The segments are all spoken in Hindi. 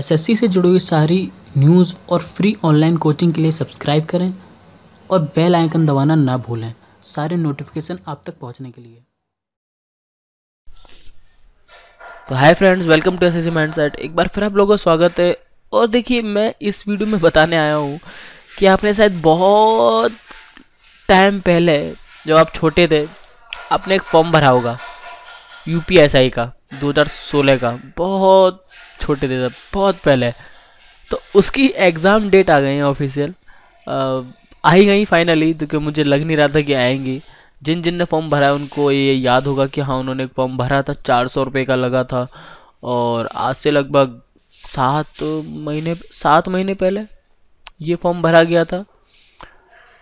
एसएससी से जुड़ी हुई सारी न्यूज़ और फ्री ऑनलाइन कोचिंग के लिए सब्सक्राइब करें और बेल आइकन दबाना ना भूलें सारे नोटिफिकेशन आप तक पहुंचने के लिए। तो hi friends, welcome to SSC mindset. एक बार फिर आप लोगों का स्वागत है। और देखिए, मैं इस वीडियो में बताने आया हूँ कि आपने शायद बहुत टाइम पहले, जब आप छोटे थे, आपने एक फॉर्म भरा होगा यूपीएसआई का 2016 का। बहुत छोटे थे तब, बहुत पहले। तो उसकी एग्ज़ाम डेट आ गई है ऑफिशियल, आई गई फाइनली, क्योंकि मुझे लग नहीं रहा था कि आएंगी। जिन जिन ने फॉर्म भरा है उनको ये याद होगा कि हाँ, उन्होंने एक फॉर्म भरा था, 400 रुपये का लगा था। और आज से लगभग 7 महीने पहले ये फॉर्म भरा गया था।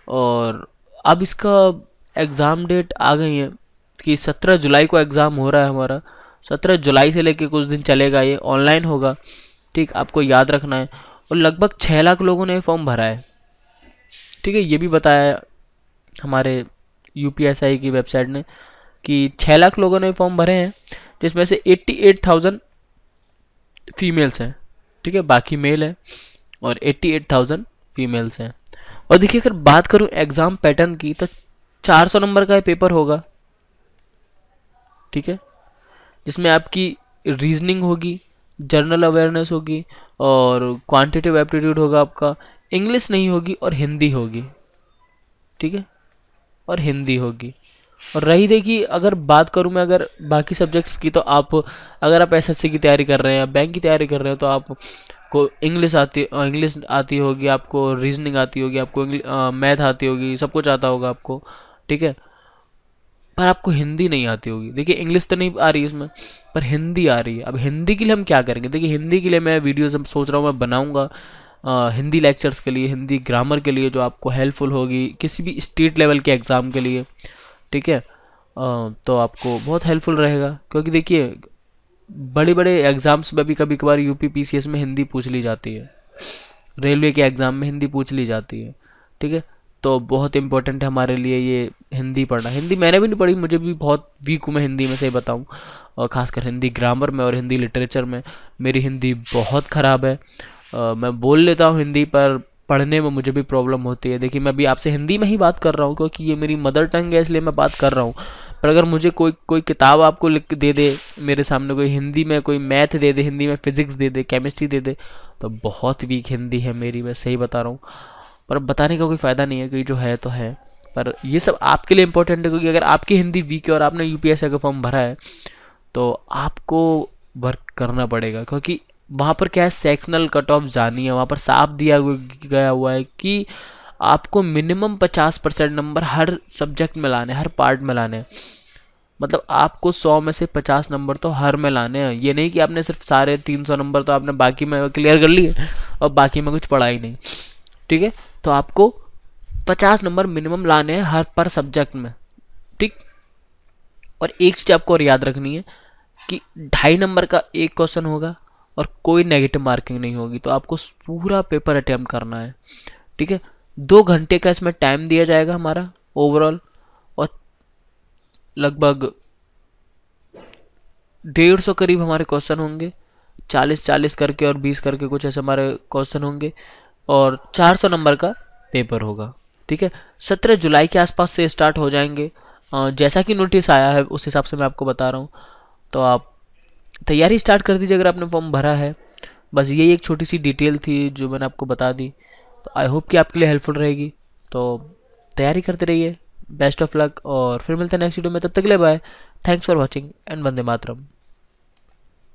और अब इसका एग्ज़ाम डेट आ गई है कि 17 जुलाई को एग्ज़ाम हो रहा है हमारा। 17 जुलाई से लेके कुछ दिन चलेगा, ये ऑनलाइन होगा। ठीक, आपको याद रखना है। और लगभग 6 लाख लोगों ने फॉर्म भरा है। ठीक है, ये भी बताया हमारे यूपीएसआई की वेबसाइट ने कि 6 लाख लोगों ने फॉर्म भरे हैं, जिसमें से 88,000 फीमेल्स हैं। ठीक है, बाकी मेल है और 88,000 फीमेल्स हैं। और देखिए, अगर बात करूं एग्ज़ाम पैटर्न की, तो 400 नंबर का पेपर होगा। ठीक है, जिसमें आपकी रीजनिंग होगी, जनरल अवेयरनेस होगी और क्वांटिटेटिव एप्टीट्यूड होगा आपका। इंग्लिश नहीं होगी और हिंदी होगी। ठीक है, और हिंदी होगी। और रही देखिए, अगर बात करूं मैं अगर बाकी सब्जेक्ट्स की, तो आप अगर आप एसएससी की तैयारी कर रहे हैं या बैंक की तैयारी कर रहे हो, तो आपको इंग्लिश आती होगी, आपको रीजनिंग आती होगी, आपको मैथ आती होगी, सब कुछ आता होगा आपको। ठीक है, पर आपको हिंदी नहीं आती होगी। देखिए, इंग्लिश तो नहीं आ रही इसमें, पर हिंदी आ रही है। अब हिंदी के लिए हम क्या करेंगे? देखिए, हिंदी के लिए मैं वीडियोस सोच रहा हूँ मैं बनाऊंगा, हिंदी लेक्चर्स के लिए, हिंदी ग्रामर के लिए, जो आपको हेल्पफुल होगी किसी भी स्टेट लेवल के एग्ज़ाम के लिए। ठीक है, तो आपको बहुत हेल्पफुल रहेगा, क्योंकि देखिए, बड़े बड़े एग्ज़ाम्स में भी कभी कभार यूपी पीसीएस में हिंदी पूछ ली जाती है, रेलवे के एग्ज़ाम में हिंदी पूछ ली जाती है। ठीक है, तो बहुत इंपॉर्टेंट है हमारे लिए ये हिंदी पढ़ना। हिंदी मैंने भी नहीं पढ़ी, मुझे भी बहुत वीक हूँ मैं हिंदी में, सही बताऊँ। और ख़ासकर हिंदी ग्रामर में और हिंदी लिटरेचर में मेरी हिंदी बहुत ख़राब है। मैं बोल लेता हूँ हिंदी, पर पढ़ने में मुझे भी प्रॉब्लम होती है। देखिए, मैं अभी आपसे हिंदी में ही बात कर रहा हूँ, क्योंकि ये मेरी मदर टंग है, इसलिए मैं बात कर रहा हूँ। पर अगर मुझे कोई किताब आपको लिख के दे दे, मेरे सामने कोई हिंदी में कोई मैथ दे दे, हिंदी में फिजिक्स दे दे, केमिस्ट्री दे दे, तो बहुत वीक हिंदी है मेरी, मैं सही बता रहा हूँ। पर बताने का कोई फ़ायदा नहीं है, क्योंकि जो है तो है। पर ये सब आपके लिए इंपॉर्टेंट है, क्योंकि अगर आपकी हिंदी वीक है और आपने यूपीएससी का फॉर्म भरा है, तो आपको वर्क करना पड़ेगा। क्योंकि वहाँ पर क्या है, सेक्शनल कट ऑफ जानी है। वहाँ पर साफ गया हुआ है कि आपको मिनिमम 50% नंबर हर सब्जेक्ट में लाने, हर पार्ट में लाने। मतलब आपको 100 में से 50 नंबर तो हर में लाने हैं। ये नहीं कि आपने सिर्फ सारे 300 नंबर तो आपने बाकी में क्लियर कर लिए और बाकी में कुछ पढ़ा ही नहीं। ठीक है, तो आपको 50 नंबर मिनिमम लाने हैं हर पर सब्जेक्ट में। ठीक, और एक चीज़ आपको और याद रखनी है कि 2.5 नंबर का एक क्वेश्चन होगा और कोई नेगेटिव मार्किंग नहीं होगी। तो आपको पूरा पेपर अटेम्प्ट करना है। ठीक है, 2 घंटे का इसमें टाइम दिया जाएगा हमारा ओवरऑल, और लगभग 150 करीब हमारे क्वेश्चन होंगे, 40-40 करके और 20 करके कुछ ऐसे हमारे क्वेश्चन होंगे, और 400 नंबर का पेपर होगा। ठीक है, 17 जुलाई के आसपास से स्टार्ट हो जाएंगे। जैसा कि नोटिस आया है उस हिसाब से मैं आपको बता रहा हूँ। तो आप तैयारी स्टार्ट कर दीजिए अगर आपने फॉर्म भरा है। बस यही एक छोटी सी डिटेल थी जो मैंने आपको बता दी। तो आई होप कि आपके लिए हेल्पफुल रहेगी। तो तैयारी करते रहिए, बेस्ट ऑफ लक, और फिर मिलते हैं नेक्स्ट वीडियो में। तब तक के लिए bye, thanks for watching and Vande Mataram.